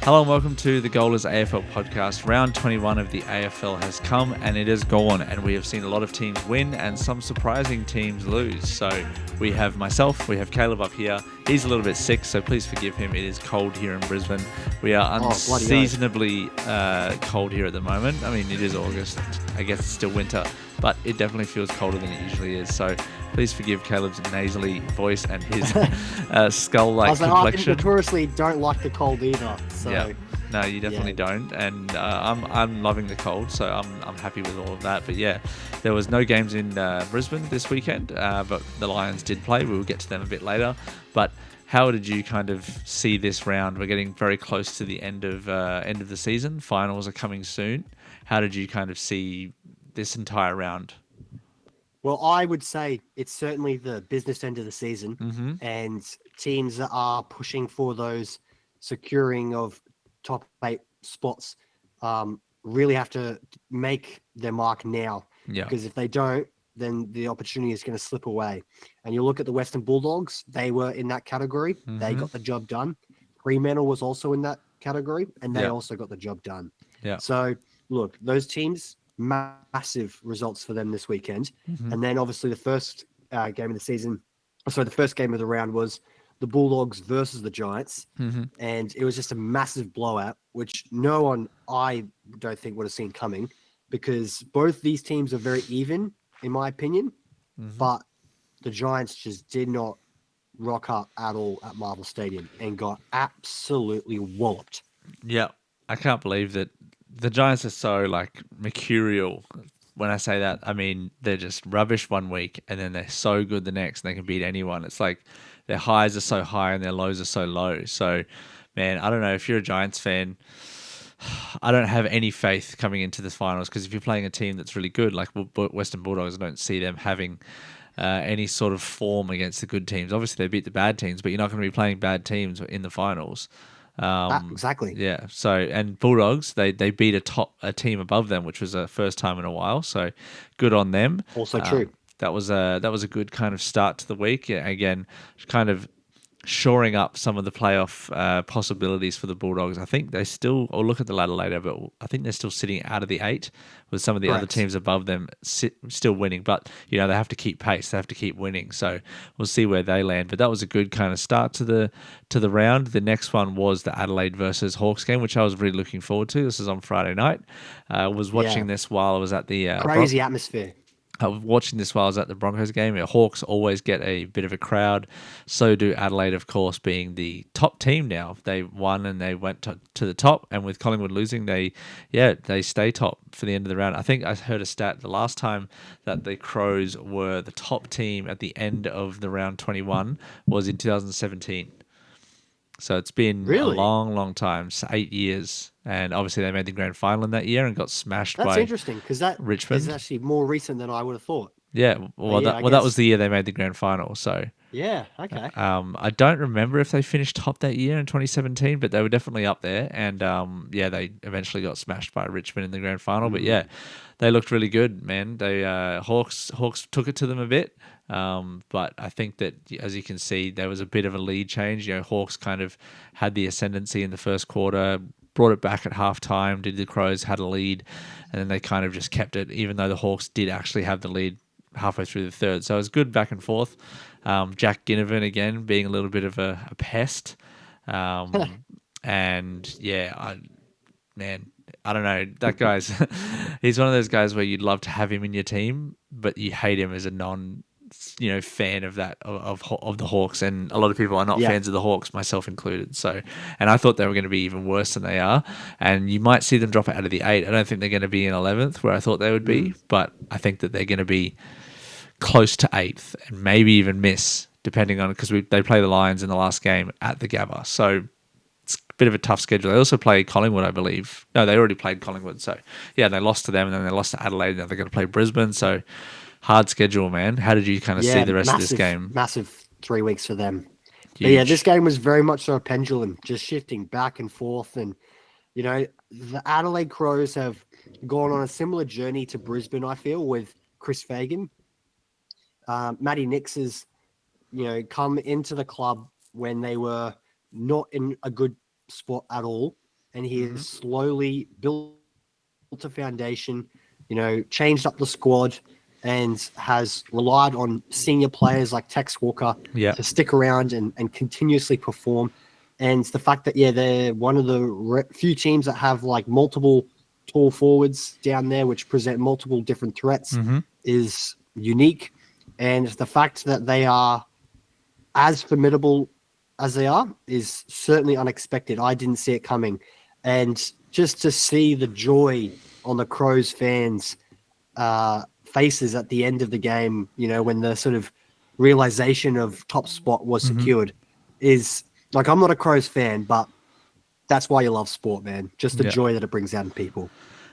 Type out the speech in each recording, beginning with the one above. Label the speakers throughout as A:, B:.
A: Hello and welcome to the Goalers AFL podcast. Round 21 of the AFL has come and it is gone, and we have seen a lot of teams win and some surprising teams lose. So we have myself, we have Caleb up here. He's a little bit sick, so please forgive him. It is cold here in Brisbane. We are unseasonably cold here at the moment. I mean, it is August. I guess it's still winter, but it definitely feels colder than it usually is. So please forgive Caleb's nasally voice and his skull-like complexion.
B: I notoriously don't like the cold either. So.
A: Yeah. No, you definitely don't, and I'm loving the cold, so I'm happy with all of that. But yeah, there was no games in Brisbane this weekend, but the Lions did play. We will get to them a bit later. But how did you kind of see this round? We're getting very close to the end of the season. Finals are coming soon. How did you kind of see this entire round?
B: Well, I would say it's certainly the business end of the season, and teams that are pushing for those securing of top 8 spots really have to make their mark now.
A: Yeah.
B: Because if they don't, then the opportunity is going to slip away. And you look at the Western Bulldogs, they were in that category. They got the job done. Fremantle was also in that category, and they also got the job done.
A: Yeah.
B: So, look, those teams, massive results for them this weekend. And then obviously the first game of the season, the first game of the round was the Bulldogs versus the Giants. And it was just a massive blowout, which no one, I don't think, would have seen coming, because both these teams are very even, in my opinion. But the Giants just did not rock up at all at Marvel Stadium and got absolutely walloped.
A: Yeah. I can't believe that the Giants are so mercurial. When I say that, I mean they're just rubbish one week and then they're so good the next and they can beat anyone. It's like their highs are so high and their lows are so low. So, man, I don't know. If you're a Giants fan, I don't have any faith coming into the finals, because if you're playing a team that's really good, like Western Bulldogs, I don't see them having any sort of form against the good teams. Obviously, they beat the bad teams, but you're not going to be playing bad teams in the finals.
B: Exactly.
A: Yeah. So, and Bulldogs, they beat a team above them, which was a first time in a while. So, good on them.
B: Also true.
A: That was a good kind of start to the week. Yeah, again, kind of shoring up some of the playoff possibilities for the Bulldogs. I think they still, I'll look at the ladder later, but I think they're still sitting out of the 8 with some of the other teams above them still winning. But, they have to keep pace. They have to keep winning. So we'll see where they land. But that was a good kind of start to the round. The next one was the Adelaide versus Hawks game, which I was really looking forward to. This is on Friday night. I was watching this while I was at the...
B: crazy atmosphere.
A: I was watching this while I was at the Broncos game. Hawks always get a bit of a crowd. So do Adelaide, of course, being the top team now. They won and they went to the top. And with Collingwood losing, they stay top for the end of the round. I think I heard a stat the last time that the Crows were the top team at the end of the round 21 was in 2017. So it's been a long, long time, 8 years. And obviously they made the grand final in that year and got smashed by Richmond.
B: That's interesting, because that is actually more recent than I would have thought.
A: Yeah, that was the year they made the grand final. So
B: yeah, okay.
A: I don't remember if they finished top that year in 2017, but they were definitely up there. And they eventually got smashed by Richmond in the grand final. But yeah, they looked really good, man. They Hawks took it to them a bit. But I think that, as you can see, there was a bit of a lead change. Hawks kind of had the ascendancy in the first quarter, brought it back at halftime. Did the Crows had a lead, and then they kind of just kept it, even though the Hawks did actually have the lead halfway through the third. So it was good back and forth. Jack Ginnivan again being a little bit of a pest, and yeah, I don't know. That guy's he's one of those guys where you'd love to have him in your team, but you hate him as a fan of that of the Hawks, and a lot of people are not fans of the Hawks, myself included. So, and I thought they were going to be even worse than they are, and you might see them drop it out of the 8. I don't think they're going to be in 11th where I thought they would be, but I think that they're going to be close to 8th and maybe even miss, depending on, because they play the Lions in the last game at the Gabba. So it's a bit of a tough schedule. They also play Collingwood, I believe. No, they already played Collingwood. So yeah, they lost to them, and then they lost to Adelaide, and now they're going to play Brisbane. So hard schedule, man. How did you kind of see the rest of this game?
B: Massive 3 weeks for them. But yeah, this game was very much so a pendulum, just shifting back and forth. And, the Adelaide Crows have gone on a similar journey to Brisbane, I feel, with Chris Fagan. Matty Nix has, come into the club when they were not in a good spot at all. and he has
A: Mm-hmm.
B: slowly built a foundation, changed up the squad, and has relied on senior players like Tex Walker
A: Yeah.
B: to stick around and continuously perform. And the fact that, yeah, they're one of the few teams that have like multiple tall forwards down there, which present multiple different threats,
A: Mm-hmm.
B: is unique. And the fact that they are as formidable as they are is certainly unexpected. I didn't see it coming. And just to see the joy on the Crows fans' faces at the end of the game, when the sort of realization of top spot was
A: Mm-hmm.
B: secured, is like, I'm not a Crows fan, but that's why you love sport, man. Just the
A: Yeah.
B: joy that it brings out in people.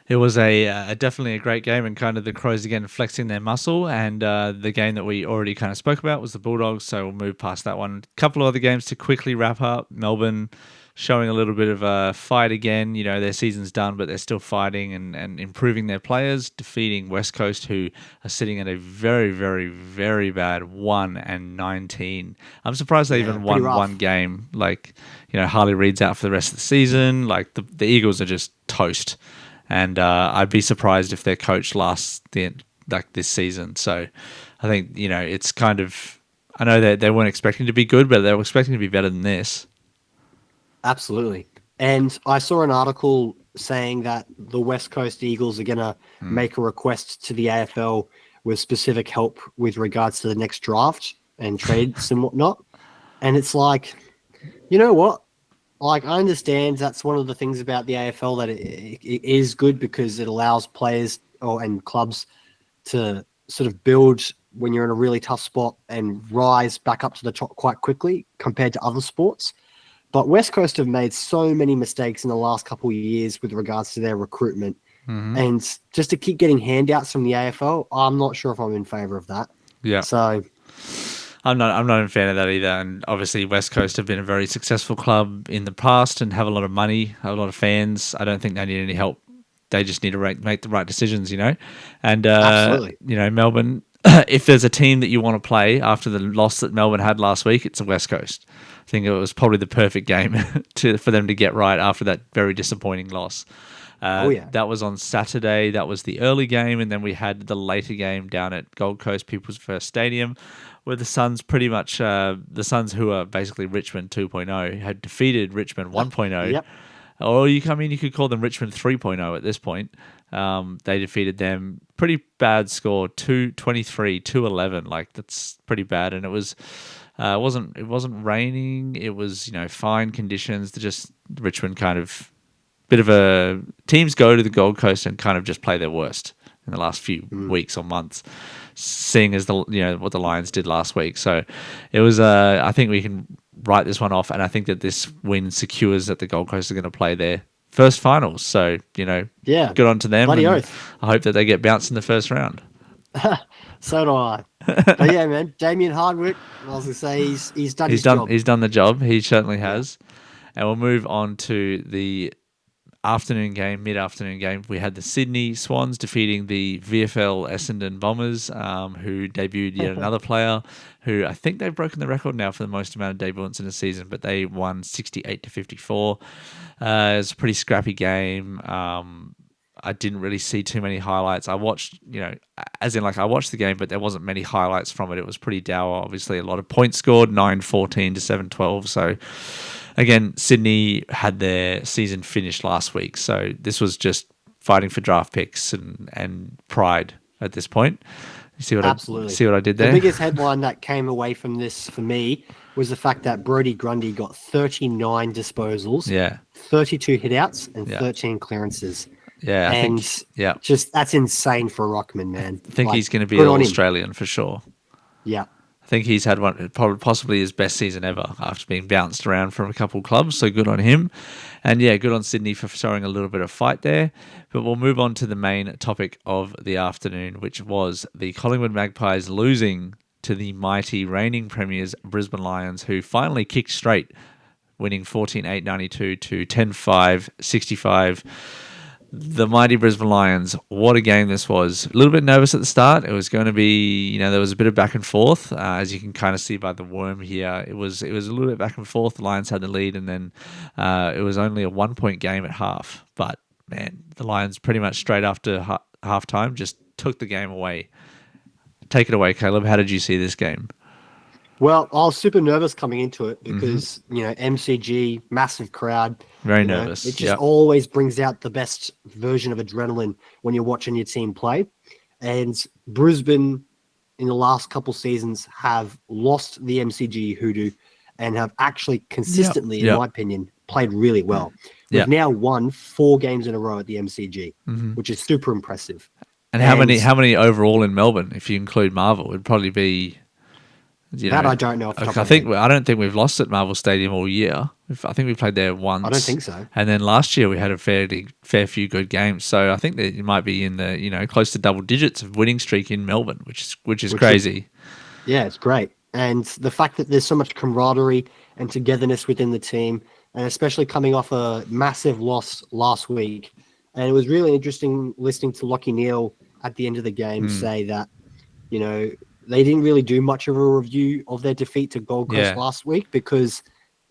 A: It was definitely a great game, and kind of the Crows again flexing their muscle. And the game that we already kind of spoke about was the Bulldogs, so we'll move past that one. A couple of other games to quickly wrap up. Melbourne showing a little bit of a fight again. Their season's done, but they're still fighting and improving their players, defeating West Coast, who are sitting at a very, very, very bad 1-19. I'm surprised they
B: Yeah,
A: even
B: pretty
A: won one
B: rough.
A: game. Harley Reid's out for the rest of the season. Like the Eagles are just toast. And I'd be surprised if their coach lasts this season. So I think it's kind of, I know that they weren't expecting to be good, but they were expecting to be better than this.
B: Absolutely. And I saw an article saying that the West Coast Eagles are going to
A: Mm.
B: make a request to the AFL with specific help with regards to the next draft and trades and whatnot. And it's like, you know what? Like, I understand that's one of the things about the AFL, that it is good because it allows players and clubs to sort of build when you're in a really tough spot and rise back up to the top quite quickly compared to other sports. But West Coast have made so many mistakes in the last couple of years with regards to their recruitment.
A: Hmm.
B: And just to keep getting handouts from the AFL, I'm not sure if I'm in favor of that.
A: Yeah.
B: So,
A: I'm not a fan of that either. And obviously, West Coast have been a very successful club in the past and have a lot of money, have a lot of fans. I don't think they need any help. They just need to make the right decisions. And
B: absolutely.
A: Melbourne. If there's a team that you want to play after the loss that Melbourne had last week, it's the West Coast. I think it was probably the perfect game for them to get right after that very disappointing loss.
B: Oh, yeah.
A: That was on Saturday. That was the early game, and then we had the later game down at Gold Coast People's First Stadium, where the Suns the Suns, who are basically Richmond 2.0, had defeated Richmond 1.0.
B: Yep.
A: Or you could call them Richmond 3.0 at this point. They defeated them. Pretty bad score, 2-23, 2-11. Like, that's pretty bad. And it wasn't raining. It was, fine conditions. Just Richmond kind of bit of a teams go to the Gold Coast and kind of just play their worst in the last few weeks or months, seeing as what the Lions did last week. So it was I think we can write this one off, and I think that this win secures that the Gold Coast are going to play their first finals. So
B: Yeah.
A: good on to them,
B: Bloody
A: and
B: oath.
A: I hope that they get bounced in the first round.
B: So do I. But yeah, man, Damien Hardwick, I was going to say, he's done his job.
A: He's done the job. He certainly
B: Yeah.
A: has. And we'll move on to the mid-afternoon game. We had the Sydney Swans defeating the VFL Essendon Bombers, who debuted yet another player who I think they've broken the record now for the most amount of debuts in a season, but they won 68-54. It was a pretty scrappy game. I didn't really see too many highlights. I watched, I watched the game, but there wasn't many highlights from it. It was pretty dour. Obviously, a lot of points scored, 9-14 to 7-12. So, again, Sydney had their season finished last week. So this was just fighting for draft picks and pride at this point. You
B: Absolutely.
A: see what I did there?
B: The biggest headline that came away from this for me was the fact that Brodie Grundy got 39 disposals,
A: Yeah.
B: 32 hitouts, and
A: Yeah.
B: 13 clearances.
A: Yeah, I
B: And
A: think, yeah.
B: just that's insane for Rockman, man.
A: I think he's going to be
B: good
A: an
B: on him.
A: Australian for sure.
B: Yeah.
A: I think he's had possibly his best season ever after being bounced around from a couple of clubs. So good on him. And yeah, good on Sydney for showing a little bit of fight there. But we'll move on to the main topic of the afternoon, which was the Collingwood Magpies losing to the mighty reigning premiers Brisbane Lions, who finally kicked straight, winning 14-8-92 to 10-5-65. The mighty Brisbane Lions, what a game this was. A little bit nervous at the start. It was going to be, there was a bit of back and forth, as you can kind of see by the worm here. It was a little bit back and forth. The Lions had the lead, and then it was only a 1 point game at half. But man, the Lions pretty much straight after half time just took the game away. Take it away, Caleb. How did you see this game?
B: Well, I was super nervous coming into it because, MCG, massive crowd,
A: Very
B: it
A: nervous.
B: just
A: Yep.
B: always brings out the best version of adrenaline when you're watching your team play. And Brisbane, in the last couple seasons, have lost the MCG hoodoo and have actually
A: Yep.
B: consistently, in
A: Yep.
B: my opinion, played really well. We've
A: Yep.
B: now won 4 games in a row at the MCG,
A: Mm-hmm.
B: which is super impressive.
A: And how
B: And
A: many? How many overall in Melbourne? If you include Marvel, it'd probably be.
B: that I don't know off the top
A: I
B: of my
A: think
B: head.
A: I don't think we've lost at Marvel Stadium all year. I think we played there
B: I don't
A: once,
B: think so.
A: and then last year we had a fair few good games. So I think that you might be in the close to double digits of winning streak in Melbourne, which is
B: Which is
A: crazy.
B: Yeah, it's great. And the fact that there's so much camaraderie and togetherness within the team, and especially coming off a massive loss last week. And it was really interesting listening to Lockie Neal at the end of the game
A: Mm,
B: say that, they didn't really do much of a review of their defeat to Gold Coast
A: yeah,
B: last week because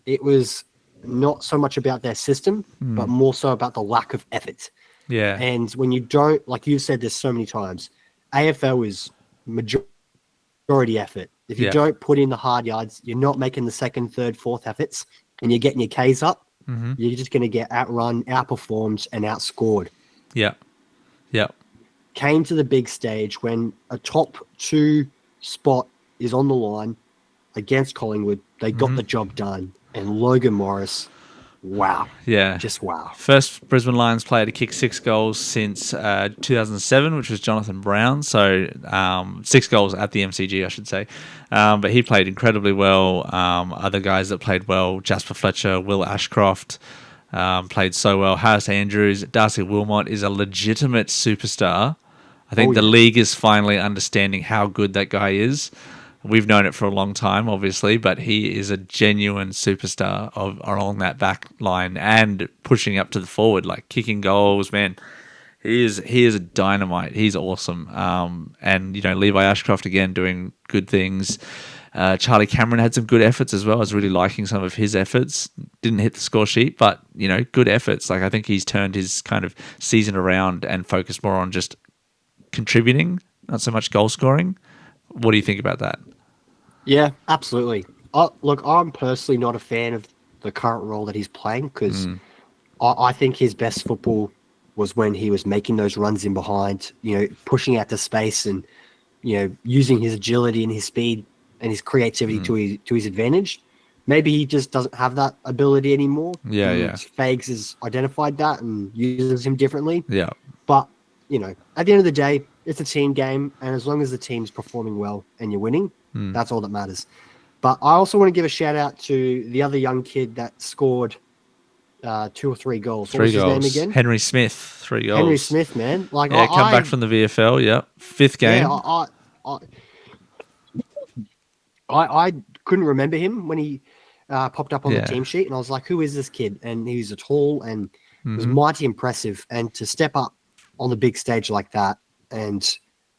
B: it was not so much about their system, but more so about the lack of effort.
A: yeah,
B: And when you don't, like you've said this so many times, AFL is majority effort. If you
A: yeah.
B: don't put in the hard yards, you're not making the second, third, fourth efforts, and you're getting your Ks up,
A: Mm-hmm.
B: you're just going to get outrun, outperformed, and outscored.
A: Yeah, yeah.
B: Came to the big stage when a top 2 spot is on the line against Collingwood. They got the job done. And Logan Morris, wow.
A: Yeah.
B: Just wow.
A: First Brisbane Lions player to kick 6 goals since 2007, which was Jonathan Brown. So 6 goals at the MCG, I should say. But he played incredibly well. Other guys that played well, Jasper Fletcher, Will Ashcroft, played so well. Harris Andrews, Darcy Wilmot is a legitimate superstar. I think
B: Oh,
A: the
B: yeah.
A: league is finally understanding how good that guy is. We've known it for a long time, obviously, but he is a genuine superstar along that back line and pushing up to the forward, like kicking goals. Man, he is a dynamite. He's awesome. And Levi Ashcroft again doing good things. Charlie Cameron had some good efforts as well. I was really liking some of his efforts. Didn't hit the score sheet, but good efforts. Like I think he's turned his kind of season around and focused more on just contributing, not so much goal scoring. What do you think about that?
B: Yeah, absolutely. Look, I'm personally not a fan of the current role that he's playing because I think his best football was when he was making those runs in behind, pushing out to space and, using his agility and his speed and his creativity to his advantage. Maybe he just doesn't have that ability anymore.
A: Yeah,
B: And
A: yeah,
B: Fags has identified that and uses him differently.
A: yeah,
B: But, at the end of the day, it's a team game. And as long as the team's performing well and you're winning, that's all that matters. But I also want to give a shout out to the other young kid that scored 2 or 3 goals. What
A: three
B: was his name
A: goals.
B: again?
A: Henry Smith, 3 goals.
B: Henry Smith, man. Like
A: Yeah, come back from the VFL. Yeah, fifth
B: yeah,
A: game.
B: I, I couldn't remember him when he popped up on the
A: Yeah,
B: team sheet, and I was like, "Who is this kid?" And he was a tall and was mighty impressive. And to step up on the big stage like that and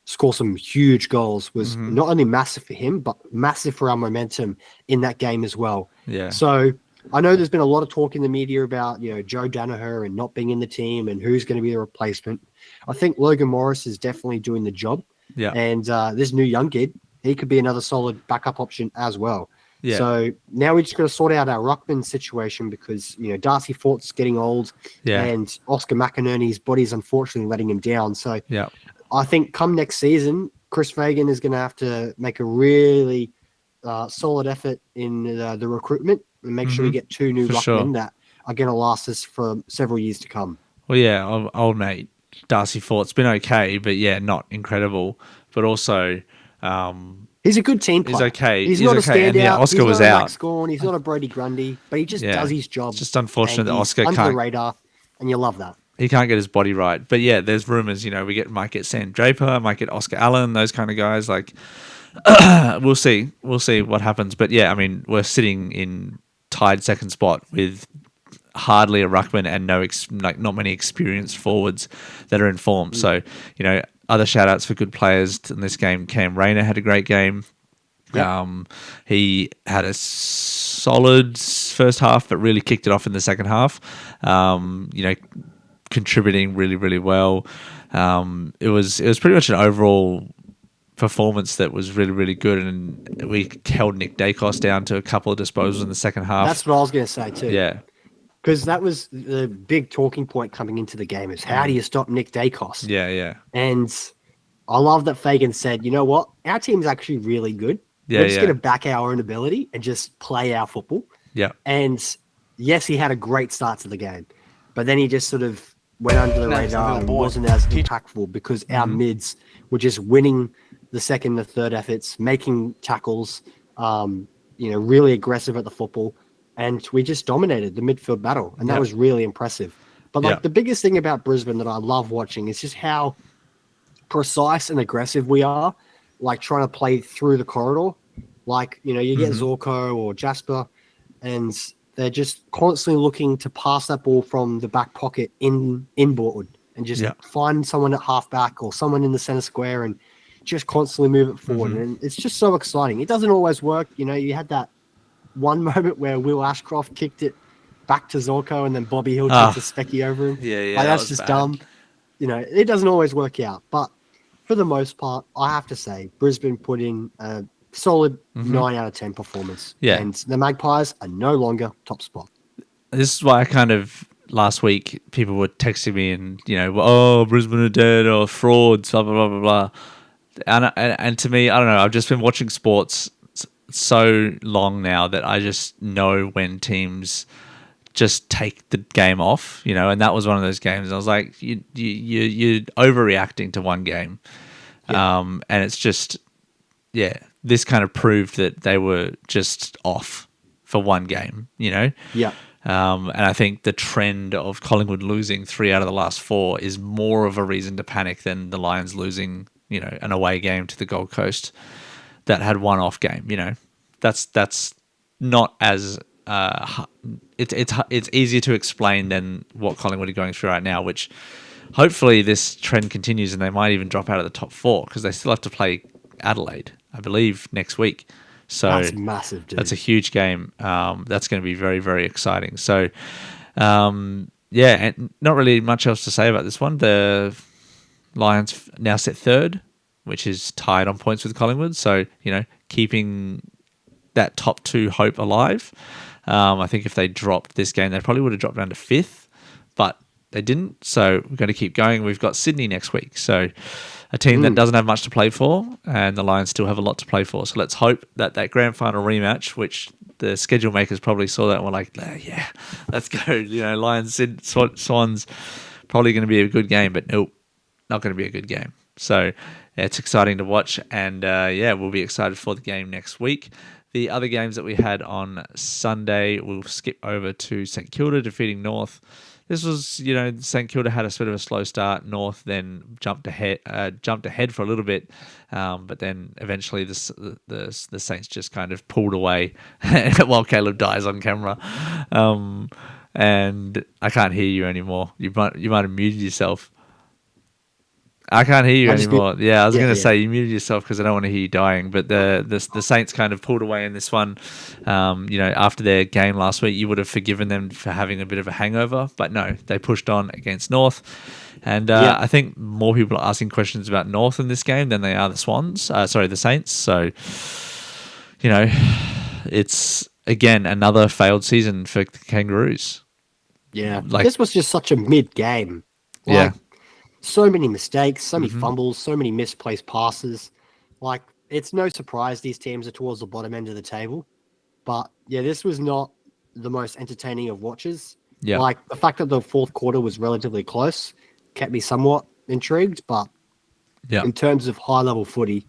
B: score some huge goals was not only massive for him, but massive for our momentum in that game as well.
A: yeah,
B: So I know there's been a lot of talk in the media about, Joe Danaher and not being in the team and who's going to be the replacement. I think Logan Morris is definitely doing the job.
A: yeah,
B: And this new young kid, he could be another solid backup option as well.
A: yeah,
B: So now we just got to sort out our ruckman situation because, Darcy Fort's getting old
A: yeah,
B: and Oscar McInerney's body's unfortunately letting him down. So
A: yeah.
B: I think come next season, Chris Fagan is going to have to make a really solid effort in the recruitment and make sure we get 2 new
A: For
B: ruckmen
A: sure.
B: that are going to last us for several years to come.
A: Well, yeah, old mate Darcy Fort's been okay, but yeah, not incredible. But also,
B: He's a good team
A: he's
B: player.
A: okay.
B: He's
A: He's
B: not a
A: okay. And yeah,
B: standout.
A: Oscar
B: He's
A: was
B: not a Max
A: out.
B: Gawn. He's not a Brody Grundy, but he just
A: Yeah,
B: does his job.
A: it's just unfortunate
B: And
A: that
B: he's
A: Oscar
B: under the
A: can't.
B: radar, and you love that.
A: He can't get his body right. But yeah, there's rumors. Might get Sam Draper, might get Oscar Allen, those kind of guys. Like, we'll see. We'll see what happens. But yeah, I mean, we're sitting in tied second spot with hardly a ruckman and not many experienced forwards that are in form.
B: Mm.
A: So, other shout outs for good players in this game. Cam Rayner had a great game.
B: Yep.
A: He had a solid first half, but really kicked it off in the second half. Contributing really, really well. It was pretty much an overall performance that was really, really good, and we held Nick Dacos down to a couple of disposals in the second half.
B: That's what I was going to say too.
A: Yeah,
B: Because that was the big talking point coming into the game is how do you stop Nick Dacos?
A: yeah.
B: And I love that Fagan said, you know what? Our team's actually really good.
A: Yeah,
B: We're just
A: yeah.
B: going to back our own ability and just play our football.
A: Yeah.
B: And yes, he had a great start to the game, but then he just sort of went under the radar and wasn't as impactful because our mids were just winning the second and third efforts, making tackles, really aggressive at the football. And we just dominated the midfield battle. And that was really impressive. But the biggest thing about Brisbane that I love watching is just how precise and aggressive we are, like trying to play through the corridor. Like, you get Zorko or Jasper, and they're just constantly looking to pass that ball from the back pocket inboard and just find someone at halfback or someone in the center square and just constantly move it forward. And it's just so exciting. It doesn't always work. You had that one moment where Will Ashcroft kicked it back to Zorko and then Bobby Hill takes a specky over him.
A: Yeah.
B: Like, that's just
A: bad.
B: dumb. It doesn't always work out. But for the most part, I have to say, Brisbane put in a solid 9 out of 10 performance.
A: Yeah.
B: And the Magpies are no longer top spot.
A: This is why I kind of last week people were texting me and Brisbane are dead or frauds, blah blah blah blah blah. And to me, I don't know. I've just been watching sports so long now that I just know when teams just take the game off, and that was one of those games. I was like, you're overreacting to one game, and it's just, this kind of proved that they were just off for one game,
B: Yeah.
A: And I think the trend of Collingwood losing 3 out of the last 4 is more of a reason to panic than the Lions losing, an away game to the Gold Coast that had one off game. That's not as it's easier to explain than what Collingwood are going through right now, which hopefully this trend continues and they might even drop out of the top 4 because they still have to play Adelaide, I believe, next week. So
B: that's massive, dude.
A: That's a huge game. That's going to be very, very exciting. So, and not really much else to say about this one. The Lions now sit third, which is tied on points with Collingwood. So, keeping that top 2 hope alive. I think if they dropped this game, they probably would have dropped down to 5th, but they didn't. So we're going to keep going. We've got Sydney next week. So a team that doesn't have much to play for, and the Lions still have a lot to play for. So let's hope that grand final rematch, which the schedule makers probably saw that and were like, yeah, let's go. Lions, Swans, probably going to be a good game, but nope, not going to be a good game. So it's exciting to watch, and we'll be excited for the game next week. The other games that we had on Sunday, we'll skip over to St Kilda defeating North. This was, St Kilda had a bit of a slow start. North then jumped ahead for a little bit, but then eventually the Saints just kind of pulled away while Caleb dies on camera. And I can't hear you anymore. You might have muted yourself. I can't hear you anymore. I was going to say you muted yourself because I don't want to hear you dying. But the Saints kind of pulled away in this one. After their game last week, you would have forgiven them for having a bit of a hangover. But no, they pushed on against North. And I think more people are asking questions about North in this game than they are the the Saints. So, it's, again, another failed season for the Kangaroos.
B: Yeah. This was just such a mid-game. So many mistakes, so many fumbles, so many misplaced passes. It's no surprise these teams are towards the bottom end of the table. But, this was not the most entertaining of watches.
A: Yeah.
B: The fact that the fourth quarter was relatively close kept me somewhat intrigued. But in terms of high-level footy,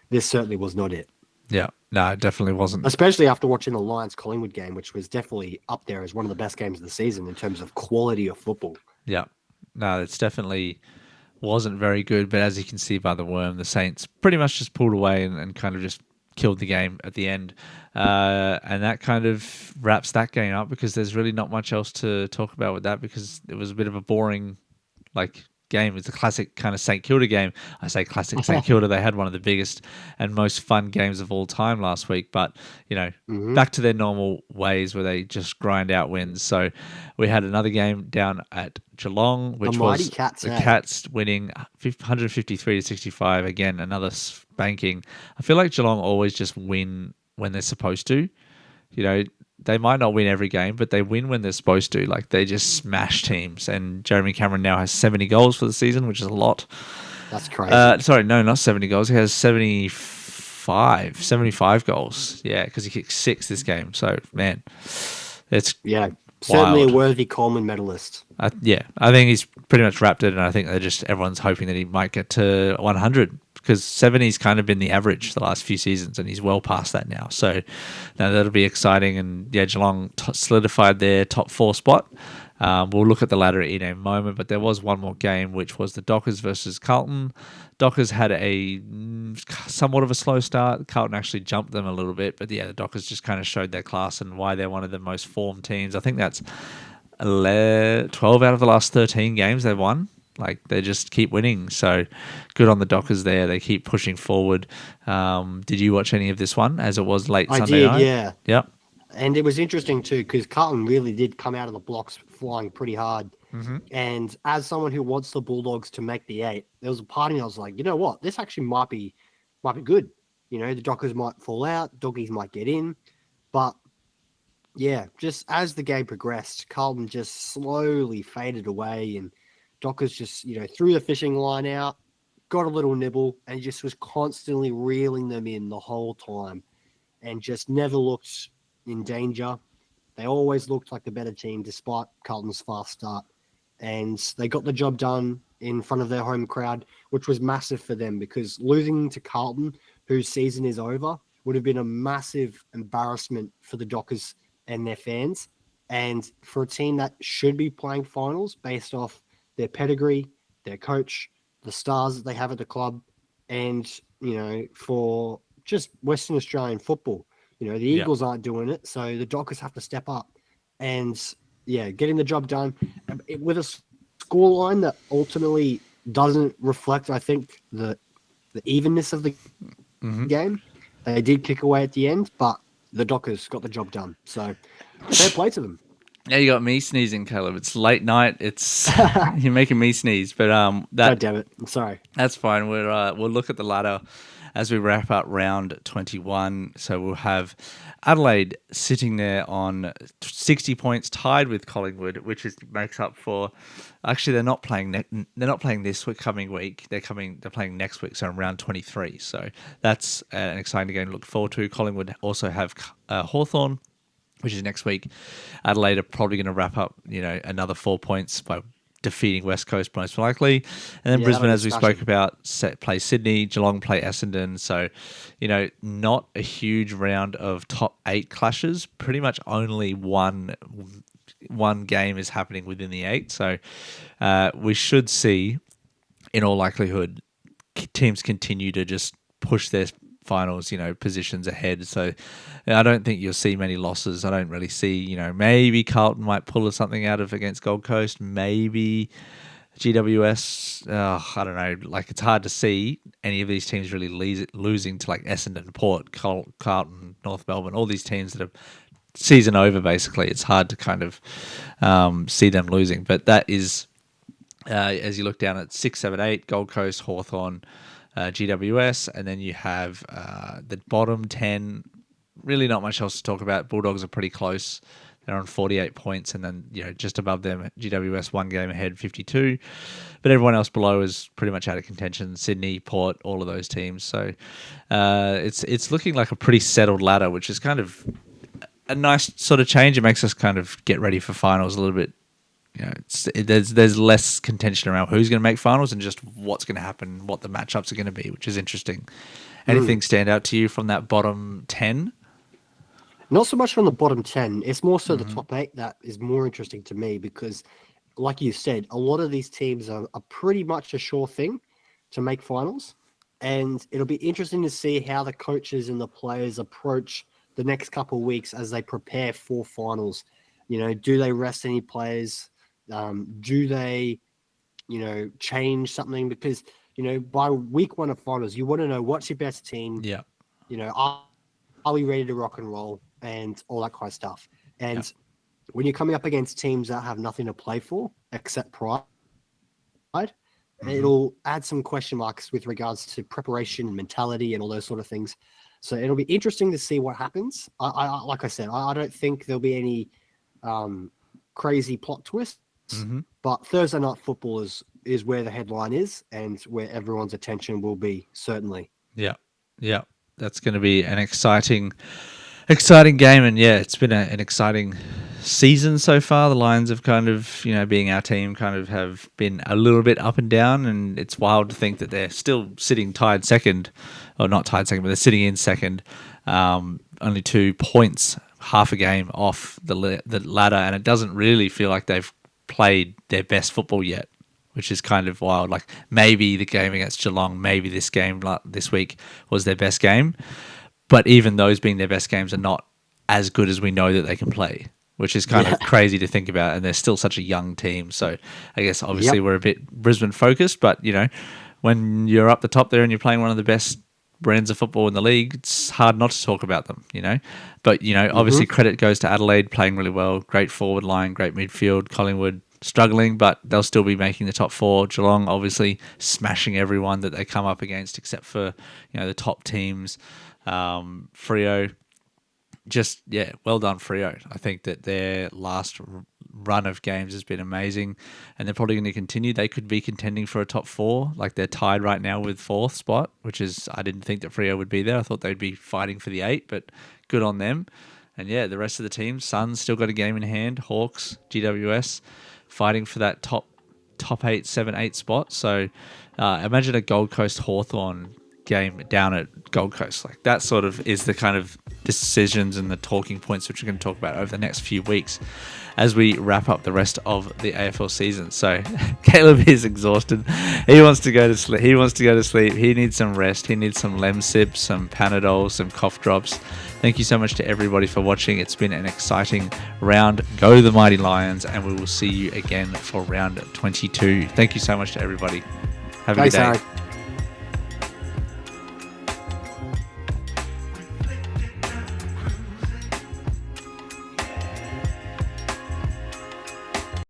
B: this certainly was not it.
A: Yeah. No, it definitely wasn't.
B: Especially after watching the Lions-Collingwood game, which was definitely up there as one of the best games of the season in terms of quality of football.
A: Yeah. No, it's definitely wasn't very good, but as you can see by the worm, the Saints pretty much just pulled away and kind of just killed the game at the end. And that kind of wraps that game up because there's really not much else to talk about with that because it was a bit of a boring game. It's a classic kind of St Kilda game. I say classic St Kilda. They had one of the biggest and most fun games of all time last week, but
B: Hmm.
A: back to their normal ways where they just grind out wins. So we had another game down at Geelong,
B: The
A: which
B: mighty
A: was
B: Cats,
A: the
B: eh?
A: Cats winning 153 to 65. Again, another spanking. I feel like Geelong always just win when they're supposed to. You know, they might not win every game, but they win when they're supposed to. Like they just smash teams. And Jeremy Cameron now has 70 goals for the season, which is a lot.
B: That's crazy.
A: Sorry, no, not 70 goals. He has 75 goals. Yeah, because he kicked 6 this game. So, man, it's
B: Yeah, certainly a
A: wild.
B: worthy Coleman medalist.
A: Yeah, I think he's pretty much wrapped it, and I think everyone's hoping that he might get to 100 because 70's kind of been the average the last few seasons, and he's well past that now. So now that'll be exciting, and yeah, Geelong solidified their top 4 spot. We'll look at the ladder in a moment, but there was one more game, which was the Dockers versus Carlton. Dockers had a somewhat of a slow start. Carlton actually jumped them a little bit, but yeah, the Dockers just kind of showed their class and why they're one of the most formed teams. I think that's 12 out of the last 13 games they've won. Like they just keep winning. So good on the Dockers there. They keep pushing forward. Did you watch any of this one as it was late
B: I
A: Sunday
B: did,
A: night?
B: yeah.
A: Yep.
B: And it was interesting too, because Carlton really did come out of the blocks flying pretty hard.
A: Mm-hmm.
B: And as someone who wants the Bulldogs to make the 8, there was a part of me I was like, you know what, this actually might be good. You know, the Dockers might fall out, doggies might get in, but yeah, just as the game progressed, Carlton just slowly faded away, and Dockers just threw the fishing line out, got a little nibble, and just was constantly reeling them in the whole time, and just never looked in danger. They always looked like the better team despite Carlton's fast start. And they got the job done in front of their home crowd, which was massive for them because losing to Carlton, whose season is over, would have been a massive embarrassment for the Dockers and their fans. And for a team that should be playing finals based off their pedigree, their coach, the stars that they have at the club, and, for just Western Australian football, the
A: Yeah.
B: Eagles aren't doing it, so the Dockers have to step up. And yeah, getting the job done with a scoreline that ultimately doesn't reflect, I think, the evenness of the
A: Mm-hmm.
B: game. They did kick away at the end, but the Dockers got the job done. So fair play to them.
A: Yeah, you got me sneezing, Caleb. It's late night. It's
B: God
A: you're making me sneeze, but
B: damn it. I'm sorry.
A: that's fine. We'll look at the ladder as we wrap up round 21. So we'll have Adelaide sitting there on 60 points, tied with Collingwood, which makes up for. Actually, they're not playing. They're not playing this coming week. They're playing next week, so in round 23. So that's an exciting game to look forward to. Collingwood also have Hawthorn, which is next week. Adelaide are probably going to wrap up, another 4 points by defeating West Coast most likely. And then
B: Yeah,
A: Brisbane,
B: that'll be
A: as we spoke
B: smashing.
A: about, play Sydney, Geelong play Essendon. So, not a huge round of top 8 clashes. Pretty much only one game is happening within the 8. So we should see, in all likelihood, teams continue to just push their finals, positions ahead. So I don't think you'll see many losses. I don't really see, maybe Carlton might pull something out of against Gold Coast. Maybe GWS. I don't know. Like it's hard to see any of these teams really losing to like Essendon, Port, Carlton, North Melbourne, all these teams that have season over. Basically, it's hard to kind of see them losing. But that is as you look down at 6, 7, 8, Gold Coast, Hawthorn, GWS, and then you have the bottom 10. Really not much else to talk about. Bulldogs are pretty close. They're on 48 points, and then just above them, GWS 1 game ahead, 52. But everyone else below is pretty much out of contention. Sydney, Port, all of those teams. So it's looking like a pretty settled ladder, which is kind of a nice sort of change. It makes us kind of get ready for finals a little bit. There's less contention around who's going to make finals and just what's going to happen, what the matchups are going to be, which is interesting. Anything stand out to you from that bottom 10?
B: Not so much from the bottom 10. It's more so the
A: Mm-hmm.
B: top 8 that is more interesting to me because, like you said, a lot of these teams are pretty much a sure thing to make finals. And it'll be interesting to see how the coaches and the players approach the next couple of weeks as they prepare for finals. Do they rest any players? Do they, change something? Because, by week one of finals, you want to know what's your best team.
A: Yeah.
B: Are we ready to rock and roll and all that kind of stuff?
A: Yeah.
B: And when you're coming up against teams that have nothing to play for except pride,
A: Mm-hmm.
B: it'll add some question marks with regards to preparation and mentality and all those sort of things. So it'll be interesting to see what happens. Like I said, I don't think there'll be any crazy plot twists,
A: Mm-hmm.
B: but Thursday night football is where the headline is and where everyone's attention will be, certainly.
A: Yeah. Yeah. That's going to be an exciting game, and yeah, it's been an exciting season so far. The Lions have kind of, being our team, kind of have been a little bit up and down, and it's wild to think that they're still sitting tied second, or not tied second, but they're sitting in second, only 2 points, half a game off the ladder, and it doesn't really feel like they've played their best football yet, which is kind of wild. Like maybe the game against Geelong, maybe this game this week was their best game. But even those being their best games are not as good as we know that they can play, which is kind
B: Yeah.
A: of crazy to think about. And they're still such a young team. So I guess obviously
B: Yep.
A: we're a bit Brisbane focused, but when you're up the top there and you're playing one of the best brands of football in the league, it's hard not to talk about them. But,
B: Mm-hmm.
A: obviously credit goes to Adelaide playing really well. Great forward line, great midfield. Collingwood struggling, but they'll still be making the top four. Geelong obviously smashing everyone that they come up against, except for the top teams. Freo, just well done, Freo. I think that their last run of games has been amazing, and they're probably going to continue. They could be contending for a top four. Like they're tied right now with fourth spot, which is I didn't think that Freo would be there. I thought they'd be fighting for the 8, but good on them. And yeah, the rest of the team, Suns still got a game in hand. Hawks, GWS, fighting for that top 8, 7, 8 spot. So imagine a Gold Coast Hawthorn game down at Gold Coast. Like that sort of is the kind of decisions and the talking points which we're going to talk about over the next few weeks as we wrap up the rest of the AFL season. So Caleb is exhausted. He wants to go to sleep. He needs some rest. He needs some Lemsip, some Panadol, some cough drops. Thank you so much to everybody for watching. It's been an exciting round. Go the Mighty Lions, and we will see you again for round 22. Thank you so much to everybody. Have a
B: Thanks,
A: good day.
B: Harry.